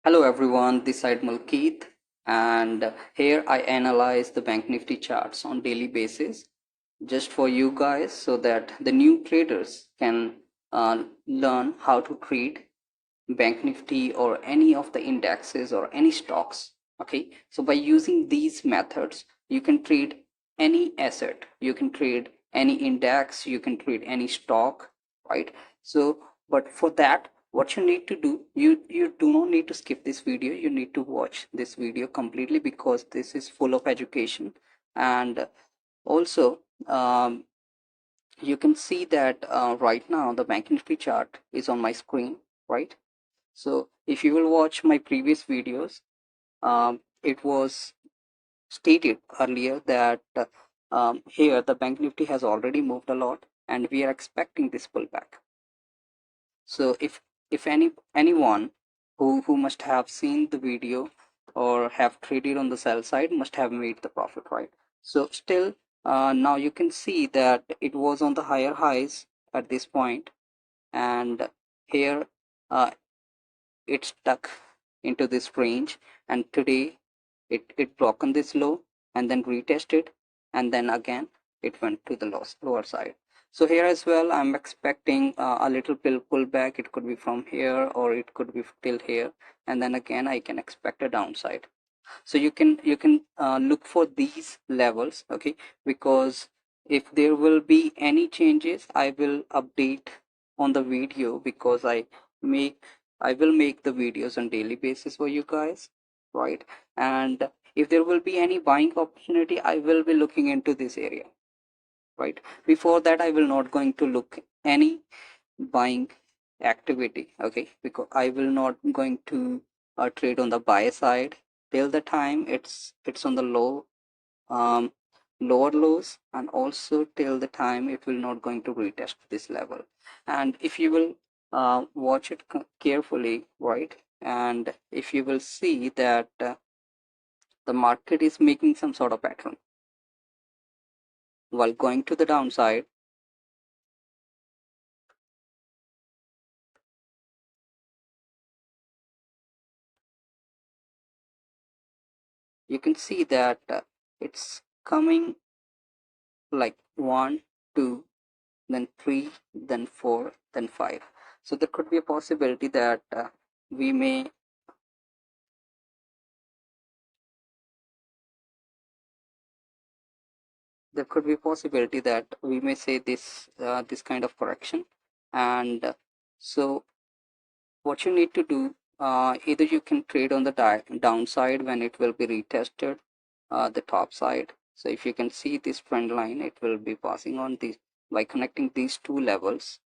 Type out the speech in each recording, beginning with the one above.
Hello everyone, this side Malkeet, and here I analyze the Bank Nifty charts on daily basis just for you guys so that the new traders can learn how to trade Bank Nifty or any of the indexes or any stocks. Okay, so by using these methods, you can trade any asset, you can trade any index, you can trade any stock, right? So, but for that, what you need to do, you do not need to skip this video. You need to watch this video completely because this is full of education. And also, you can see that right now the Bank Nifty chart is on my screen, right? So if you will watch my previous videos, it was stated earlier that here the Bank Nifty has already moved a lot and we are expecting this pullback. So if anyone who must have seen the video or have traded on the sell side must have made the profit, right? So still now you can see that it was on the higher highs at this point, and here uh, it stuck into this range, and today it broken this low and then retested, and then again it went to the lower side. So here as well I'm expecting a little pullback. It could be from here or it could be till here, and then again I can expect a downside. So you can look for these levels, okay, because if there will be any changes I will update on the video, because make I will make the videos on daily basis for you guys, right? And if there will be any buying opportunity I will be looking into this area, right? Before that I will not going to look any buying activity, okay, because I will not going to trade on the buy side till the time it's on the um, lower lows, and also till the time it will not going to retest this level. And if you will watch it carefully, right, and if you will see that the market is making some sort of pattern while going to the downside, you can see that it's coming like 1 2, then 3, then 4, then 5. So there could be a possibility that we may there could be a possibility that we may say this kind of correction. And so what you need to do, either you can trade on the downside when it will be retested the top side. So if you can see this trend line, it will be passing on this by connecting these two levels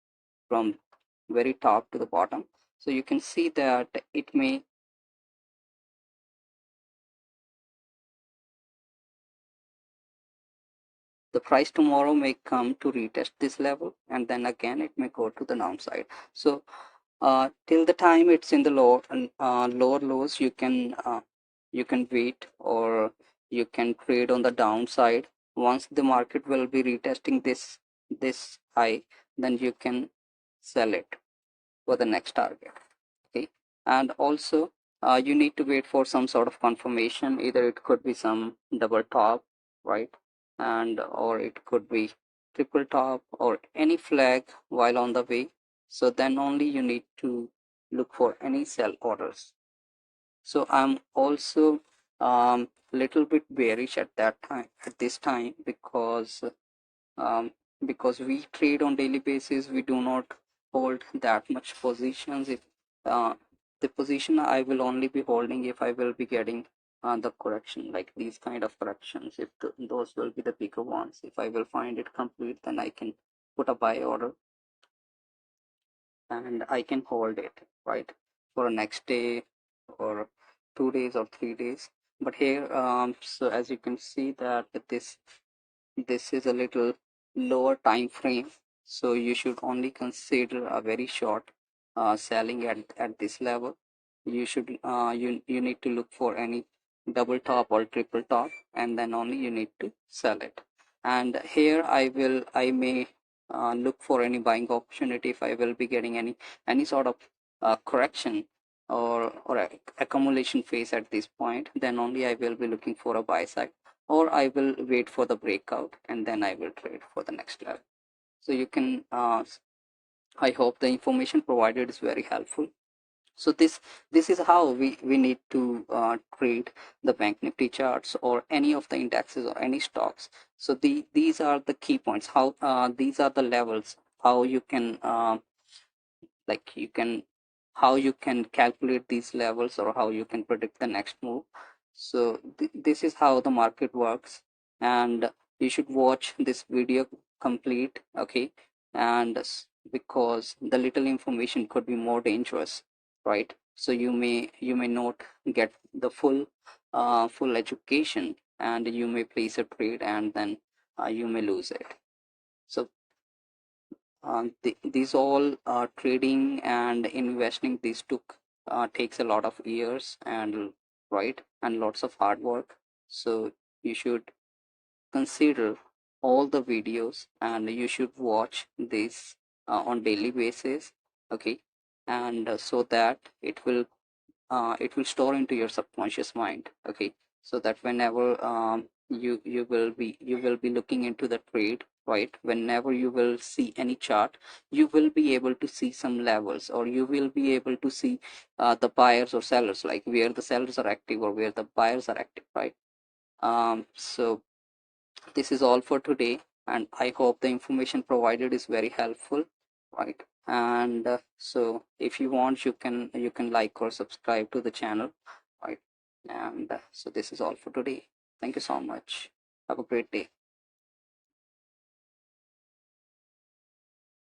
from very top to the bottom. So you can see that it may the price tomorrow may come to retest this level, and then again it may go to the downside. So till the time it's in the lower lows, you can wait, or you can trade on the downside. Once the market will be retesting this high, then you can sell it for the next target, okay. And also you need to wait for some sort of confirmation. Either it could be some double top, right, and or it could be triple top or any flag while on the way. So then only you need to look for any sell orders. So I'm also little bit bearish at this time, um, because we trade on daily basis, we do not hold that much positions. If uh, the position I will only be holding if I will be getting the correction, like these kind of corrections, if those will be the bigger ones. If I will find it complete, then I can put a buy order and I can hold it, right, for next day or 2 days or 3 days. But here so as you can see that this is a little lower time frame, so you should only consider a very short selling at this level. You should you need to look for any double top or triple top, and then only you need to sell it. And here I may look for any buying opportunity if I will be getting any sort of correction or accumulation phase at this point, then only I will be looking for a buy side, or I will wait for the breakout and then I will trade for the next level. So you can I hope the information provided is very helpful. So this is how we need to trade the bank nifty charts or any of the indexes or any stocks. So these are the key points, how these are the levels, how you can like you can how you can calculate these levels or how you can predict the next move. So this is how the market works, and you should watch this video complete, okay? And because the little information could be more dangerous, right? So you may not get the full education, and you may place a trade and then you may lose it. So these all trading and investing, these took takes a lot of years and right and lots of hard work. So you should consider all the videos and you should watch this on daily basis, okay? And so that it will store into your subconscious mind, okay? So that whenever you will be looking into the trade, right? Whenever you will see any chart, you will be able to see some levels, or you will be able to see the buyers or sellers, like where the sellers are active or where the buyers are active, right? So this is all for today, and I hope the information provided is very helpful, right? And so if you want, you can like or subscribe to the channel, right? And so this is all for today. Thank you so much. Have a great day.